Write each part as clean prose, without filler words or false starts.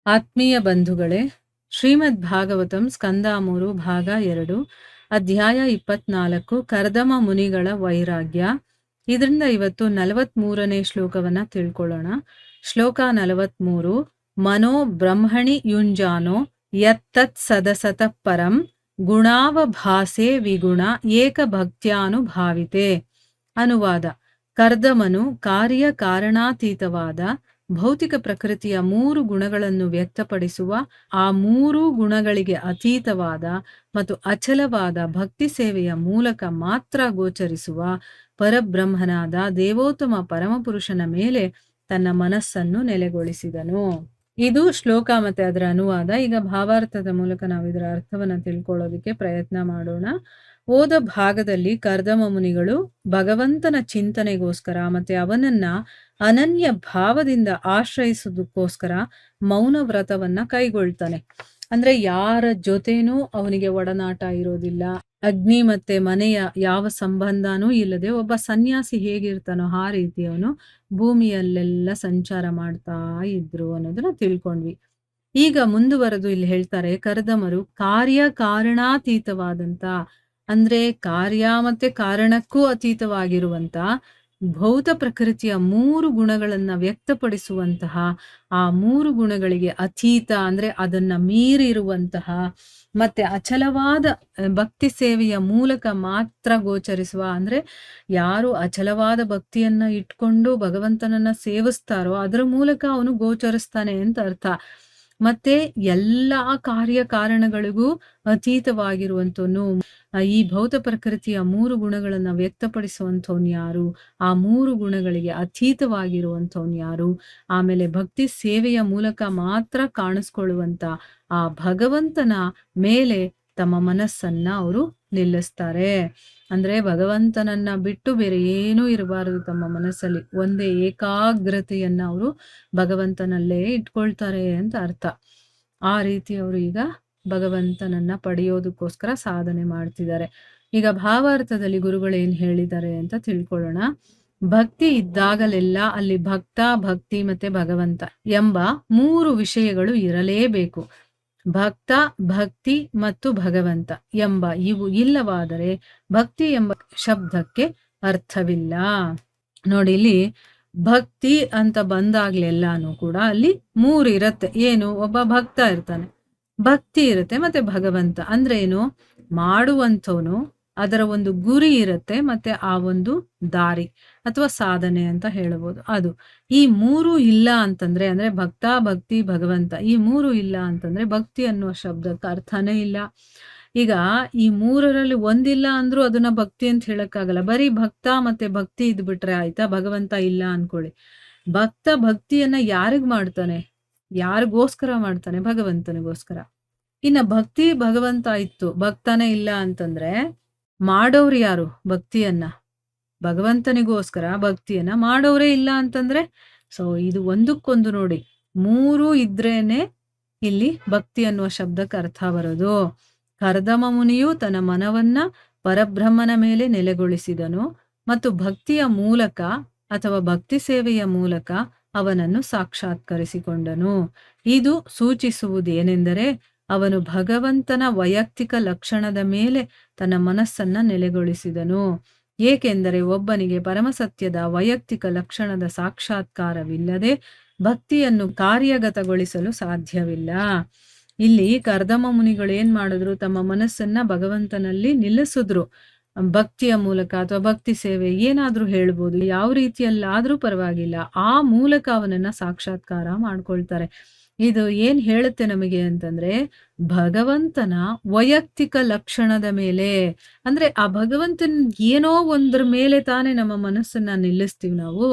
ಆತ್ಮೀಯ ಬಂಧುಗಳೇ, ಶ್ರೀಮದ್ ಭಾಗವತಂ ಸ್ಕಂದ 3 ಭಾಗ 2 ಅಧ್ಯಾಯ 24 ಕರ್ದಮ ಮುನಿಗಳ ವೈರಾಗ್ಯ. ಇದರಿಂದ ಇವತ್ತು 43ನೇ ಶ್ಲೋಕವನ್ನ ತಿಳ್ಕೊಳ್ಳೋಣ. ಶ್ಲೋಕ 43. ಮನೋ ಬ್ರಹ್ಮಣಿ ಯುಂಜಾನೋ ಯತ್ತತ್ ಸದಸತ ಪರಂ ಗುಣಾವಭಾಸೆ ವಿಗುಣ ಏಕಭಕ್ತ್ಯಾನುಭಾವಿತೆ. ಅನುವಾದ: ಕರ್ದಮನು ಕಾರ್ಯ ಕಾರಣಾತೀತವಾದ ಭೌತಿಕ ಪ್ರಕೃತಿಯ 3 ಗುಣಗಳನ್ನು ವ್ಯಕ್ತಪಡಿಸುವ, ಆ 3 ಗುಣಗಳಿಗೆ ಅತೀತವಾದ ಮತ್ತು ಅಚಲವಾದ ಭಕ್ತಿ ಸೇವೆಯ ಮೂಲಕ ಮಾತ್ರ ಗೋಚರಿಸುವ ಪರಬ್ರಹ್ಮನಾದ ದೇವೋತ್ತಮ ಪರಮಪುರುಷನ ಮೇಲೆ ತನ್ನ ಮನಸ್ಸನ್ನು ನೆಲೆಗೊಳಿಸಿದನು. ಇದು ಶ್ಲೋಕ ಮತ್ತೆ ಅದರ ಅನುವಾದ. ಈಗ ಭಾವಾರ್ಥದ ಮೂಲಕ ನಾವು ಇದರ ಅರ್ಥವನ್ನ ತಿಳ್ಕೊಳ್ಳೋದಕ್ಕೆ ಪ್ರಯತ್ನ ಮಾಡೋಣ. ಓದ ಭಾಗದಲ್ಲಿ ಕರ್ದಮ ಮುನಿಗಳು ಭಗವಂತನ ಚಿಂತನೆಗೋಸ್ಕರ ಮತ್ತೆ ಅವನನ್ನ ಅನನ್ಯ ಭಾವದಿಂದ ಆಶ್ರಯಿಸೋದಕ್ಕೋಸ್ಕರ ಮೌನ ವ್ರತವನ್ನ ಕೈಗೊಳ್ತಾನೆ. ಅಂದ್ರೆ ಯಾರ ಜೊತೆನೂ ಅವನಿಗೆ ಒಡನಾಟ ಇರೋದಿಲ್ಲ, ಅಗ್ನಿ ಮತ್ತೆ ಮನೆಯ ಯಾವ ಸಂಬಂಧನೂ ಇಲ್ಲದೆ ಒಬ್ಬ ಸನ್ಯಾಸಿ ಹೇಗಿರ್ತಾನೋ ಆ ರೀತಿ ಅವನು ಭೂಮಿಯಲ್ಲೆಲ್ಲ ಸಂಚಾರ ಮಾಡ್ತಾ ಇದ್ರು ಅನ್ನೋದನ್ನ ತಿಳ್ಕೊಂಡ್ವಿ. ಈಗ ಮುಂದುವರೆದು ಇಲ್ಲಿ ಹೇಳ್ತಾರೆ, ಕರ್ದಮರು ಕಾರ್ಯ ಕಾರಣಾತೀತವಾದಂತ, ಅಂದ್ರೆ ಕಾರ್ಯ ಮತ್ತೆ ಕಾರಣಕ್ಕೂ ಅತೀತವಾಗಿರುವಂತ ಭೌತ ಪ್ರಕೃತಿಯ 3 ಗುಣಗಳನ್ನ ವ್ಯಕ್ತಪಡಿಸುವಂತಹ, ಆ 3 ಗುಣಗಳಿಗೆ ಅತೀತ ಅಂದ್ರೆ ಅದನ್ನ ಮೀರಿರುವಂತಹ ಮತ್ತೆ ಅಚಲವಾದ ಭಕ್ತಿ ಸೇವೆಯ ಮೂಲಕ ಮಾತ್ರ ಗೋಚರಿಸುವ, ಅಂದ್ರೆ ಯಾರು ಅಚಲವಾದ ಭಕ್ತಿಯನ್ನ ಇಟ್ಕೊಂಡು ಭಗವಂತನನ್ನ ಸೇವಿಸ್ತಾರೋ ಅದರ ಮೂಲಕ ಅವನು ಗೋಚರಿಸ್ತಾನೆ ಅಂತ ಅರ್ಥ. ಮತ್ತೆ ಎಲ್ಲಾ ಕಾರ್ಯ ಕಾರಣಗಳಿಗೂ ಅತೀತವಾಗಿರುವಂತವನು, ಈ ಭೌತ ಪ್ರಕೃತಿಯ 3 ಗುಣಗಳನ್ನ ವ್ಯಕ್ತಪಡಿಸುವಂಥವ್ನು ಯಾರು, ಆ 3 ಗುಣಗಳಿಗೆ ಅತೀತವಾಗಿರುವಂಥವ್ನು ಯಾರು, ಆಮೇಲೆ ಭಕ್ತಿ ಸೇವೆಯ ಮೂಲಕ ಮಾತ್ರ ಕಾಣಿಸ್ಕೊಳ್ಳುವಂತ ಆ ಭಗವಂತನ ಮೇಲೆ ತಮ್ಮ ಮನಸ್ಸನ್ನ ಅವರು ನಿಲ್ಲಿಸ್ತಾರೆ. ಅಂದ್ರೆ ಭಗವಂತನನ್ನ ಬಿಟ್ಟು ಬೇರೆ ಏನೂ ಇರಬಾರದು ತಮ್ಮ ಮನಸ್ಸಲ್ಲಿ, ಒಂದೇ ಏಕಾಗ್ರತೆಯನ್ನ ಅವರು ಭಗವಂತನಲ್ಲೇ ಇಟ್ಕೊಳ್ತಾರೆ ಅಂತ ಅರ್ಥ. ಆ ರೀತಿ ಅವರು ಈಗ ಭಗವಂತನನ್ನ ಪಡೆಯೋದಕ್ಕೋಸ್ಕರ ಸಾಧನೆ ಮಾಡ್ತಿದ್ದಾರೆ. ಈಗ ಭಾವಾರ್ಥದಲ್ಲಿ ಗುರುಗಳು ಏನ್ ಹೇಳಿದ್ದಾರೆ ಅಂತ ತಿಳ್ಕೊಳ್ಳೋಣ. ಭಕ್ತಿ ಇದ್ದಾಗಲೆಲ್ಲ ಅಲ್ಲಿ ಭಕ್ತ, ಭಕ್ತಿ ಮತ್ತೆ ಭಗವಂತ ಎಂಬ 3 ವಿಷಯಗಳು ಇರಲೇಬೇಕು. ಭಕ್ತ, ಭಕ್ತಿ ಮತ್ತು ಭಗವಂತ ಎಂಬ ಇವು ಇಲ್ಲವಾದರೆ ಭಕ್ತಿ ಎಂಬ ಶಬ್ದಕ್ಕೆ ಅರ್ಥವಿಲ್ಲ. ನೋಡಿ, ಇಲ್ಲಿ ಭಕ್ತಿ ಅಂತ ಬಂದಾಗ್ಲೆಲ್ಲಾನು ಕೂಡ ಅಲ್ಲಿ 3 ಇರತ್ತೆ. ಏನು? ಒಬ್ಬ ಭಕ್ತ ಇರ್ತಾನೆ, ಭಕ್ತಿ ಇರುತ್ತೆ, ಮತ್ತೆ ಭಗವಂತ ಅಂದ್ರೆ ಏನು? ಮಾಡುವಂಥವನು, ಅದರ ಒಂದು ಗುರಿ ಇರುತ್ತೆ, ಮತ್ತೆ ಆ ಒಂದು ದಾರಿ ಅಥವಾ ಸಾಧನೆ ಅಂತ ಹೇಳಬಹುದು. ಅದು ಈ 3 ಇಲ್ಲ ಅಂತಂದ್ರೆ, ಅಂದ್ರೆ ಭಕ್ತ, ಭಕ್ತಿ, ಭಗವಂತ ಈ 3 ಇಲ್ಲ ಅಂತಂದ್ರೆ ಭಕ್ತಿ ಅನ್ನುವ ಶಬ್ದಕ್ಕೆ ಅರ್ಥನೇ ಇಲ್ಲ. ಈಗ ಈ 3ರಲ್ಲಿ ಒಂದಿಲ್ಲ ಅಂದ್ರೂ ಅದನ್ನ ಭಕ್ತಿ ಅಂತ ಹೇಳಕ್ಕಾಗಲ್ಲ. ಬರೀ ಭಕ್ತ ಮತ್ತೆ ಭಕ್ತಿ ಇದ್ಬಿಟ್ರೆ ಆಯ್ತಾ? ಭಗವಂತ ಇಲ್ಲ ಅನ್ಕೊಳ್ಳಿ. ಭಕ್ತ ಭಕ್ತಿಯನ್ನ ಯಾರಿಗ್ ಮಾಡ್ತಾನೆ? ಯಾರಿಗೋಸ್ಕರ ಮಾಡ್ತಾನೆ? ಭಗವಂತನಿಗೋಸ್ಕರ. ಇನ್ನ ಭಕ್ತಿ ಭಗವಂತ ಇತ್ತು, ಭಕ್ತನೇ ಇಲ್ಲ ಅಂತಂದ್ರೆ ಮಾಡೋರು ಯಾರು? ಭಕ್ತಿಯನ್ನ ಭಗವಂತನಿಗೋಸ್ಕರ ಭಕ್ತಿಯನ್ನ ಮಾಡೋರೇ ಇಲ್ಲ ಅಂತಂದ್ರೆ, ಸೊ ಇದು ಒಂದಕ್ಕೊಂದು ನೋಡಿ, 3 ಇದ್ರೇನೆ ಇಲ್ಲಿ ಭಕ್ತಿ ಅನ್ನುವ ಶಬ್ದಕ್ಕೆ ಅರ್ಥ ಬರೋದು. ಕರ್ದಮ ಮುನಿಯು ತನ್ನ ಮನವನ್ನ ಪರಬ್ರಹ್ಮನ ಮೇಲೆ ನೆಲೆಗೊಳಿಸಿದನು ಮತ್ತು ಭಕ್ತಿಯ ಮೂಲಕ ಅಥವಾ ಭಕ್ತಿ ಸೇವೆಯ ಮೂಲಕ ಅವನನ್ನು ಸಾಕ್ಷಾತ್ಕರಿಸಿಕೊಂಡನು. ಇದು ಸೂಚಿಸುವುದೇನೆಂದರೆ, ಅವನು ಭಗವಂತನ ವೈಯಕ್ತಿಕ ಲಕ್ಷಣದ ಮೇಲೆ ತನ್ನ ಮನಸ್ಸನ್ನ ನೆಲೆಗೊಳಿಸಿದನು. ಏಕೆಂದರೆ ಒಬ್ಬನಿಗೆ ಪರಮಸತ್ಯದ ವೈಯಕ್ತಿಕ ಲಕ್ಷಣದ ಸಾಕ್ಷಾತ್ಕಾರವಿಲ್ಲದೆ ಭಕ್ತಿಯನ್ನು ಕಾರ್ಯಗತಗೊಳಿಸಲು ಸಾಧ್ಯವಿಲ್ಲ. ಇಲ್ಲಿ ಕರ್ದಮ ಮುನಿಗಳು ಏನ್ ಮಾಡಿದ್ರು? ತಮ್ಮ ಮನಸ್ಸನ್ನ ಭಗವಂತನಲ್ಲಿ ನಿಲ್ಲಿಸಿದ್ರು. ಭಕ್ತಿಯ ಮೂಲಕ ಅಥವಾ ಭಕ್ತಿ ಸೇವೆ ಏನಾದ್ರೂ ಹೇಳ್ಬೋದು, ಯಾವ ರೀತಿಯಲ್ಲಾದ್ರೂ ಪರವಾಗಿಲ್ಲ, ಆ ಮೂಲಕ ಅವನನ್ನ ಸಾಕ್ಷಾತ್ಕಾರ ಮಾಡ್ಕೊಳ್ತಾರೆ. ಇದು ಏನ್ ಹೇಳುತ್ತೆ ನಮಗೆ ಅಂತಂದ್ರೆ, ಭಗವಂತನ ವೈಯಕ್ತಿಕ ಲಕ್ಷಣದ ಮೇಲೆ, ಅಂದ್ರೆ ಆ ಭಗವಂತನ ಏನೋ ಒಂದ್ರ ಮೇಲೆ ತಾನೇ ನಮ್ಮ ಮನಸ್ಸನ್ನ ನಿಲ್ಲಿಸ್ತೀವಿ ನಾವು.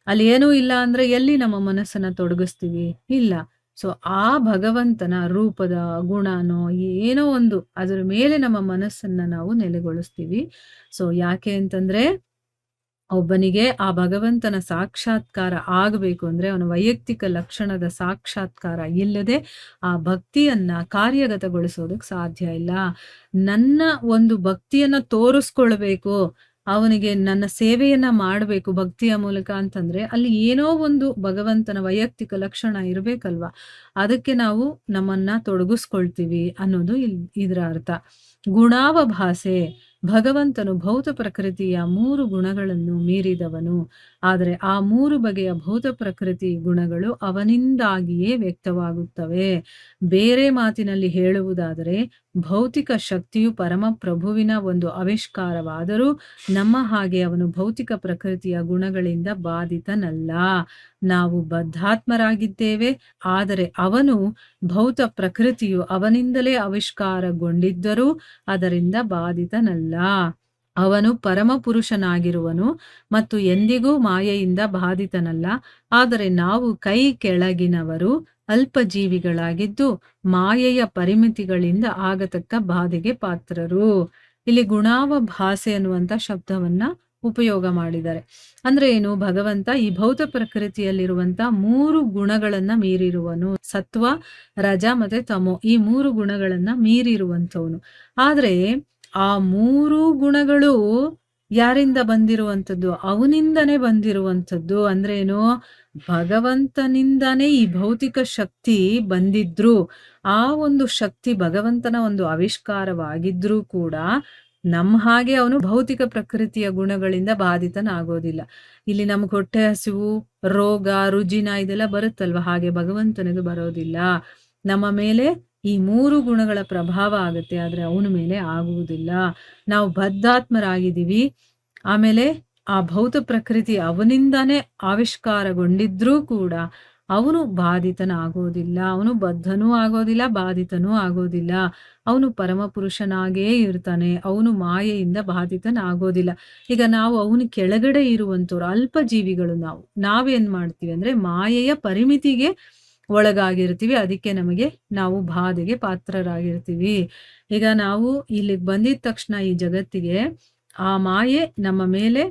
ಅಲ್ಲಿ ಏನೂ ಇಲ್ಲ ಅಂದ್ರೆ ಎಲ್ಲಿ ನಮ್ಮ ಮನಸ್ಸನ್ನ ತೊಡಗಿಸ್ತೀವಿ? ಇಲ್ಲ. ಸೊ ಆ ಭಗವಂತನ ರೂಪದ ಗುಣನೋ ಏನೋ ಒಂದು ಅದ್ರ ಮೇಲೆ ನಮ್ಮ ಮನಸ್ಸನ್ನ ನಾವು ನೆಲೆಗೊಳಿಸ್ತೀವಿ. ಸೊ ಯಾಕೆ ಅಂತಂದ್ರೆ, ಒಬ್ಬನಿಗೆ ಆ ಭಗವಂತನ ಸಾಕ್ಷಾತ್ಕಾರ ಆಗಬೇಕು ಅಂದ್ರೆ ಅವನ ವೈಯಕ್ತಿಕ ಲಕ್ಷಣದ ಸಾಕ್ಷಾತ್ಕಾರ ಇಲ್ಲದೆ ಆ ಭಕ್ತಿಯನ್ನ ಕಾರ್ಯಗತಗೊಳಿಸೋದಕ್ಕೆ ಸಾಧ್ಯ ಇಲ್ಲ. ನನ್ನ ಒಂದು ಭಕ್ತಿಯನ್ನ ತೋರಿಸ್ಕೊಳ್ಬೇಕು, ಅವನಿಗೆ ನನ್ನ ಸೇವೆಯನ್ನ ಮಾಡಬೇಕು ಭಕ್ತಿಯ ಮೂಲಕ ಅಂತಂದ್ರೆ, ಅಲ್ಲಿ ಏನೋ ಒಂದು ಭಗವಂತನ ವೈಯಕ್ತಿಕ ಲಕ್ಷಣ ಇರಬೇಕಲ್ವಾ? ಅದಕ್ಕೆ ನಾವು ನಮ್ಮನ್ನ ತೊಡಗಿಸ್ಕೊಳ್ತೀವಿ ಅನ್ನೋದು ಇದರ ಅರ್ಥ. ಗುಣಾವಭಾಸೆ, ಭಗವಂತನು ಭೌತ ಪ್ರಕೃತಿಯ 3 ಗುಣಗಳನ್ನು ಮೀರಿದವನು. ಆದರೆ ಆ 3 ಬಗೆಯ ಭೌತ ಪ್ರಕೃತಿ ಗುಣಗಳು ಅವನಿಂದಾಗಿಯೇ ವ್ಯಕ್ತವಾಗುತ್ತವೆ. ಬೇರೆ ಮಾತಿನಲ್ಲಿ ಹೇಳುವುದಾದರೆ, ಭೌತಿಕ ಶಕ್ತಿಯು ಪರಮಪ್ರಭುವಿನ ಒಂದು ಆವಿಷ್ಕಾರವಾದರೂ ನಮ್ಮ ಹಾಗೆ ಅವನು ಭೌತಿಕ ಪ್ರಕೃತಿಯ ಗುಣಗಳಿಂದ ಬಾಧಿತನಲ್ಲ. ನಾವು ಬದ್ಧಾತ್ಮರಾಗಿದ್ದೇವೆ, ಆದರೆ ಅವನು ಭೌತ ಪ್ರಕೃತಿಯು ಅವನಿಂದಲೇ ಆವಿಷ್ಕಾರಗೊಂಡಿದ್ದರೂ ಅದರಿಂದ ಬಾಧಿತನಲ್ಲ. ಅವನು ಪರಮಪುರುಷನಾಗಿರುವನು ಮತ್ತು ಎಂದಿಗೂ ಮಾಯೆಯಿಂದ ಬಾಧಿತನಲ್ಲ. ಆದರೆ ನಾವು ಕೈ ಕೆಳಗಿನವರು, ಅಲ್ಪಜೀವಿಗಳಾಗಿದ್ದು ಮಾಯೆಯ ಪರಿಮಿತಿಗಳಿಂದ ಆಗತಕ್ಕ ಬಾಧೆಗೆ ಪಾತ್ರರು. ಇಲ್ಲಿ ಗುಣಾವಭಾಸೆ ಅನ್ನುವಂಥ ಶಬ್ದವನ್ನ ಉಪಯೋಗ ಮಾಡಿದ್ದಾರೆ. ಅಂದ್ರೆ ಏನು? ಭಗವಂತ ಈ ಭೌತ ಪ್ರಕೃತಿಯಲ್ಲಿರುವಂತ 3 ಗುಣಗಳನ್ನ ಮೀರಿರುವನು. ಸತ್ವ, ರಜ ಮತ್ತೆ ತಮೋ, ಈ 3 ಗುಣಗಳನ್ನ ಮೀರಿರುವಂಥವನು. ಆದ್ರೆ ಆ 3 ಗುಣಗಳು ಯಾರಿಂದ ಬಂದಿರುವಂಥದ್ದು? ಅವನಿಂದನೇ ಬಂದಿರುವಂಥದ್ದು. ಅಂದ್ರೆ ಏನು? ಭಗವಂತನಿಂದನೇ ಈ ಭೌತಿಕ ಶಕ್ತಿ ಬಂದಿದ್ರು, ಆ ಒಂದು ಶಕ್ತಿ ಭಗವಂತನ ಒಂದು ಆವಿಷ್ಕಾರವಾಗಿದ್ರೂ ಕೂಡ ನಮ್ಮ ಹಾಗೆ ಅವನು ಭೌತಿಕ ಪ್ರಕೃತಿಯ ಗುಣಗಳಿಂದ ಬಾಧಿತನಾಗೋದಿಲ್ಲ. ಇಲ್ಲಿ ನಮ್ಗೆ ಹೊಟ್ಟೆ ಹಸಿವು, ರೋಗ, ರುಜಿನ ಇದೆಲ್ಲ ಬರುತ್ತಲ್ವ, ಹಾಗೆ ಭಗವಂತನದು ಬರೋದಿಲ್ಲ. ನಮ್ಮ ಮೇಲೆ ಈ 3 ಗುಣಗಳ ಪ್ರಭಾವ ಆಗುತ್ತೆ, ಆದ್ರೆ ಅವನ ಮೇಲೆ ಆಗುವುದಿಲ್ಲ. ನಾವು ಬದ್ಧಾತ್ಮರಾಗಿದ್ದೀವಿ. ಆಮೇಲೆ ಆ ಭೌತ ಪ್ರಕೃತಿ ಅವನಿಂದಾನೇ ಆವಿಷ್ಕಾರಗೊಂಡಿದ್ರೂ ಕೂಡ ಅವನು ಬಾಧಿತನಾಗೋದಿಲ್ಲ. ಅವನು ಬದ್ಧನೂ ಆಗೋದಿಲ್ಲ, ಬಾಧಿತನೂ ಆಗೋದಿಲ್ಲ. ಅವನು ಪರಮಪುರುಷನಾಗೇ ಇರ್ತಾನೆ. ಅವನು ಮಾಯೆಯಿಂದ ಬಾಧಿತನಾಗೋದಿಲ್ಲ. ಈಗ ನಾವು ಅವನ ಕೆಳಗಡೆ ಇರುವಂಥವ್ರು, ಅಲ್ಪ ಜೀವಿಗಳು. ನಾವೇನ್ ಮಾಡ್ತೀವಿ ಅಂದ್ರೆ ಮಾಯೆಯ ಪರಿಮಿತಿಗೆ ಒಳಗಾಗಿರ್ತೀವಿ. ಅದಕ್ಕೆ ನಾವು ಬಾಧೆಗೆ ಪಾತ್ರರಾಗಿರ್ತೀವಿ. ಈಗ ನಾವು ಇಲ್ಲಿಗೆ ಬಂದಿದ ತಕ್ಷಣ ಈ ಜಗತ್ತಿಗೆ ಆ ಮಾಯೆ ನಮ್ಮ ಮೇಲೆ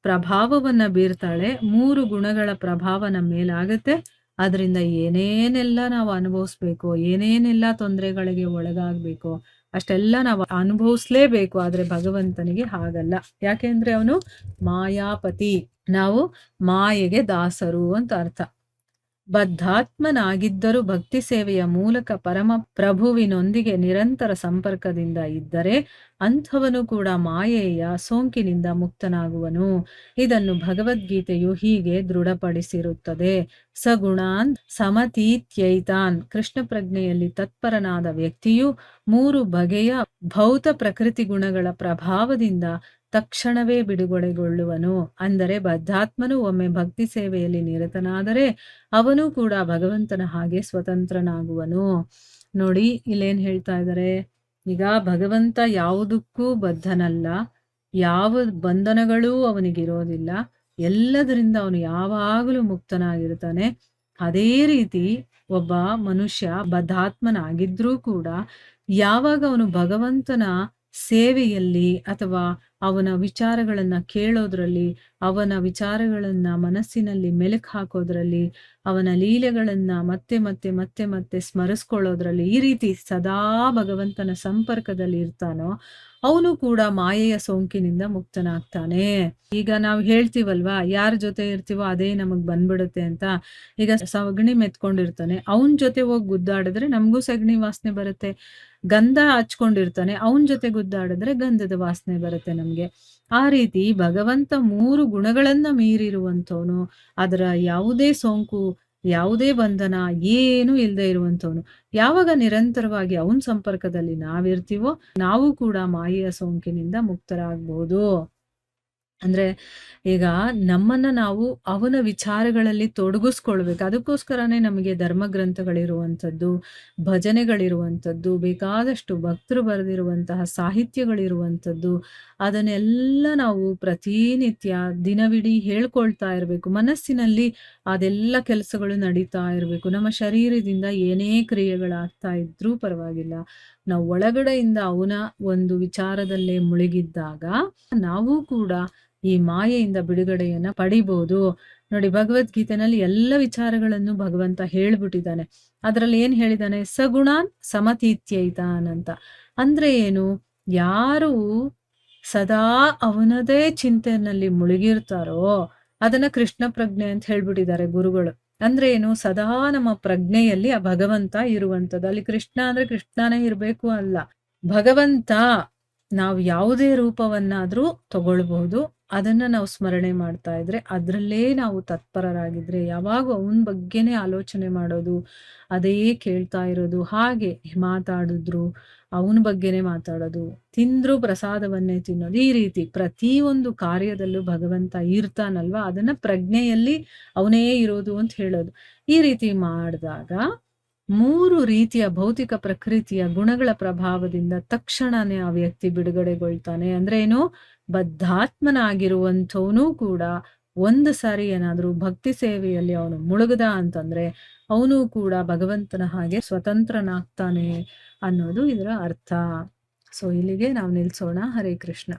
ಪ್ರಭಾವವನ್ನ ಬೀರ್ತಾಳೆ. 3 ಗುಣಗಳ ಪ್ರಭಾವ ನಮ್ಮ ಮೇಲಾಗತ್ತೆ. ಅದರಿಂದ ಏನೇನೆಲ್ಲ ನಾವು ಅನುಭವಿಸ್ಬೇಕು, ಏನೇನೆಲ್ಲ ತೊಂದರೆಗಳಿಗೆ ಒಳಗಾಗಬೇಕು ಅಷ್ಟೆಲ್ಲ ನಾವು ಅನುಭವಿಸ್ಲೇಬೇಕು. ಆದ್ರೆ ಭಗವಂತನಿಗೆ ಹಾಗಲ್ಲ. ಯಾಕೆಂದ್ರೆ ಅವನು ಮಾಯಾಪತಿ, ನಾವು ಮಾಯೆಗೆ ದಾಸರು ಅಂತ ಅರ್ಥ. ಬದ್ಧಾತ್ಮನಾಗಿದ್ದರೂ ಭಕ್ತಿ ಸೇವೆಯ ಮೂಲಕ ಪರಮ ಪ್ರಭುವಿನೊಂದಿಗೆ ನಿರಂತರ ಸಂಪರ್ಕದಿಂದ ಇದ್ದರೆ ಅಂಥವನು ಕೂಡ ಮಾಯೆಯ ಸೋಂಕಿನಿಂದ ಮುಕ್ತನಾಗುವನು. ಇದನ್ನು ಭಗವದ್ಗೀತೆಯು ಹೀಗೆ ದೃಢಪಡಿಸಿರುತ್ತದೆ. ಸಗುಣಾನ್ ಸಮತೀತ್ಯೈತಾನ್. ಕೃಷ್ಣ ಪ್ರಜ್ಞೆಯಲ್ಲಿ ತತ್ಪರನಾದ ವ್ಯಕ್ತಿಯು 3 ಬಗೆಯ ಭೌತ ಪ್ರಕೃತಿ ಗುಣಗಳ ಪ್ರಭಾವದಿಂದ ತಕ್ಷಣವೇ ಬಿಡುಗಡೆಗೊಳ್ಳುವನು. ಅಂದರೆ ಬದ್ಧಾತ್ಮನು ಒಮ್ಮೆ ಭಕ್ತಿ ಸೇವೆಯಲ್ಲಿ ನಿರತನಾದರೆ ಅವನು ಕೂಡ ಭಗವಂತನ ಹಾಗೆ ಸ್ವತಂತ್ರನಾಗುವನು. ನೋಡಿ ಇಲ್ಲೇನ್ ಹೇಳ್ತಾ ಇದ್ದಾರೆ. ಈಗ ಭಗವಂತ ಯಾವುದಕ್ಕೂ ಬದ್ಧನಲ್ಲ, ಯಾವ ಬಂಧನಗಳೂ ಅವನಿಗಿರೋದಿಲ್ಲ. ಎಲ್ಲದರಿಂದ ಅವನು ಯಾವಾಗಲೂ ಮುಕ್ತನಾಗಿರ್ತಾನೆ. ಅದೇ ರೀತಿ ಒಬ್ಬ ಮನುಷ್ಯ ಬದ್ಧಾತ್ಮನಾಗಿದ್ರೂ ಕೂಡ ಯಾವಾಗ ಅವನು ಭಗವಂತನ ಸೇವೆಯಲ್ಲಿ ಅಥವಾ ಅವನ ವಿಚಾರಗಳನ್ನ ಕೇಳೋದ್ರಲ್ಲಿ, ಅವನ ವಿಚಾರಗಳನ್ನ ಮನಸ್ಸಿನಲ್ಲಿ ಮೆಲುಕು ಹಾಕೋದ್ರಲ್ಲಿ, ಅವನ ಲೀಲೆಗಳನ್ನ ಮತ್ತೆ ಮತ್ತೆ ಮತ್ತೆ ಮತ್ತೆ ಸ್ಮರಿಸ್ಕೊಳ್ಳೋದ್ರಲ್ಲಿ, ಈ ರೀತಿ ಸದಾ ಭಗವಂತನ ಸಂಪರ್ಕದಲ್ಲಿ ಇರ್ತಾನೋ ಅವನು ಕೂಡ ಮಾಯೆಯ ಸೋಂಕಿನಿಂದ ಮುಕ್ತನಾಗ್ತಾನೆ. ಈಗ ನಾವು ಹೇಳ್ತೀವಲ್ವಾ, ಯಾರ ಜೊತೆ ಇರ್ತೀವೋ ಅದೇ ನಮಗ್ ಬಂದ್ಬಿಡುತ್ತೆ ಅಂತ. ಈಗ ಸಗಣಿ ಮೆತ್ಕೊಂಡಿರ್ತಾನೆ, ಅವನ್ ಜೊತೆ ಹೋಗಿ ಗುದ್ದಾಡಿದ್ರೆ ನಮಗೂ ಸಗಣಿ ವಾಸನೆ ಬರುತ್ತೆ. ಗಂಧ ಹಚ್ಕೊಂಡಿರ್ತಾನೆ, ಅವನ್ ಜೊತೆ ಗುದ್ದಾಡಿದ್ರೆ ಗಂಧದ ವಾಸನೆ ಬರುತ್ತೆ ನಮ್ಗೆ. ಆ ರೀತಿ ಭಗವಂತ 3 ಗುಣಗಳನ್ನ ಮೀರಿರುವಂಥವನು. ಅದರ ಯಾವುದೇ ಸೋಂಕು, ಯಾವುದೇ ಬಂಧನ ಏನೂ ಇಲ್ಲದೆ ಇರುವಂಥವನು. ಯಾವಾಗ ನಿರಂತರವಾಗಿ ಅವನ ಸಂಪರ್ಕದಲ್ಲಿ ನಾವಿರ್ತೀವೋ ನಾವು ಕೂಡ ಮಾಯೆಯ ಸೋಂಕಿನಿಂದ ಮುಕ್ತರಾಗಬಹುದು. ಅಂದ್ರೆ ಈಗ ನಮ್ಮನ್ನ ನಾವು ಅವನ ವಿಚಾರಗಳಲ್ಲಿ ತೊಡಗಿಸ್ಕೊಳ್ಬೇಕು. ಅದಕ್ಕೋಸ್ಕರನೇ ನಮಗೆ ಧರ್ಮ ಗ್ರಂಥಗಳಿರುವಂಥದ್ದು, ಭಜನೆಗಳಿರುವಂಥದ್ದು, ಬೇಕಾದಷ್ಟು ಭಕ್ತರು ಬರೆದಿರುವಂತಹ ಸಾಹಿತ್ಯಗಳಿರುವಂಥದ್ದು. ಅದನ್ನೆಲ್ಲ ನಾವು ಪ್ರತಿನಿತ್ಯ ದಿನವಿಡೀ ಹೇಳ್ಕೊಳ್ತಾ ಇರಬೇಕು. ಮನಸ್ಸಿನಲ್ಲಿ ಅದೆಲ್ಲ ಕೆಲಸಗಳು ನಡೀತಾ ಇರಬೇಕು. ನಮ್ಮ ಶರೀರದಿಂದ ಏನೇ ಕ್ರಿಯೆಗಳಾಗ್ತಾ ಇದ್ರೂ ಪರವಾಗಿಲ್ಲ, ನಾವು ಒಳಗಡೆಯಿಂದ ಅವನ ಒಂದು ವಿಚಾರದಲ್ಲೇ ಮುಳುಗಿದ್ದಾಗ ನಾವು ಕೂಡ ಈ ಮಾಯೆಯಿಂದ ಬಿಡುಗಡೆಯನ್ನ ಪಡಿಬಹುದು. ನೋಡಿ, ಭಗವದ್ಗೀತೆನಲ್ಲಿ ಎಲ್ಲ ವಿಚಾರಗಳನ್ನು ಭಗವಂತ ಹೇಳ್ಬಿಟ್ಟಿದ್ದಾನೆ. ಅದ್ರಲ್ಲಿ ಏನ್ ಹೇಳಿದಾನೆ? ಸಗುಣಾನ್ ಸಮತೀತ್ಯೈತಾನ್ ಅಂತ. ಅಂದ್ರೆ ಏನು? ಯಾರು ಸದಾ ಅವನದೇ ಚಿಂತೆನಲ್ಲಿ ಮುಳುಗಿರ್ತಾರೋ ಅದನ್ನ ಕೃಷ್ಣ ಪ್ರಜ್ಞೆ ಅಂತ ಹೇಳ್ಬಿಟ್ಟಿದ್ದಾರೆ ಗುರುಗಳು. ಅಂದ್ರೆ ಏನು? ಸದಾ ನಮ್ಮ ಪ್ರಜ್ಞೆಯಲ್ಲಿ ಆ ಭಗವಂತ ಇರುವಂಥದ್ದು. ಅಲ್ಲಿ ಕೃಷ್ಣ ಅಂದ್ರೆ ಕೃಷ್ಣನೇ ಇರ್ಬೇಕು ಅಲ್ಲ. ಭಗವಂತ ನಾವು ಯಾವುದೇ ರೂಪವನ್ನಾದ್ರೂ ತಗೊಳ್ಬಹುದು. ಅದನ್ನ ನಾವು ಸ್ಮರಣೆ ಮಾಡ್ತಾ ಇದ್ರೆ, ಅದ್ರಲ್ಲೇ ನಾವು ತತ್ಪರರಾಗಿದ್ರೆ, ಯಾವಾಗೂ ಅವನ ಬಗ್ಗೆನೇ ಆಲೋಚನೆ ಮಾಡೋದು, ಅದೇ ಕೇಳ್ತಾ ಇರೋದು, ಹಾಗೆ ಮಾತಾಡಿದ್ರು ಅವನ ಬಗ್ಗೆನೇ ಮಾತಾಡೋದು, ತಿಂದ್ರು ಪ್ರಸಾದವನ್ನೇ ತಿನ್ನೋದು, ಈ ರೀತಿ ಪ್ರತಿಯೊಂದು ಕಾರ್ಯದಲ್ಲೂ ಭಗವಂತ ಇರ್ತಾನಲ್ವಾ, ಅದನ್ನ ಪ್ರಜ್ಞೆಯಲ್ಲಿ ಅವನೇ ಇರೋದು ಅಂತ ಹೇಳೋದು. ಈ ರೀತಿ ಮಾಡಿದಾಗ 3 ರೀತಿಯ ಭೌತಿಕ ಪ್ರಕೃತಿಯ ಗುಣಗಳ ಪ್ರಭಾವದಿಂದ ತಕ್ಷಣನೇ ಆ ವ್ಯಕ್ತಿ ಬಿಡುಗಡೆಗೊಳ್ತಾನೆ. ಅಂದ್ರೆ ಏನು? ಬದ್ಧಾತ್ಮನಾಗಿರುವಂಥವನು ಕೂಡ ಒಂದು ಸಾರಿ ಏನಾದ್ರೂ ಭಕ್ತಿ ಸೇವೆಯಲ್ಲಿ ಅವನು ಮುಳುಗದ ಅಂತಂದ್ರೆ ಅವನು ಕೂಡ ಭಗವಂತನ ಹಾಗೆ ಸ್ವತಂತ್ರನಾಗ್ತಾನೆ ಅನ್ನೋದು ಇದರ ಅರ್ಥ. ಸೊ ಇಲ್ಲಿಗೆ ನಾವು ನಿಲ್ಸೋಣ. ಹರೇ ಕೃಷ್ಣ.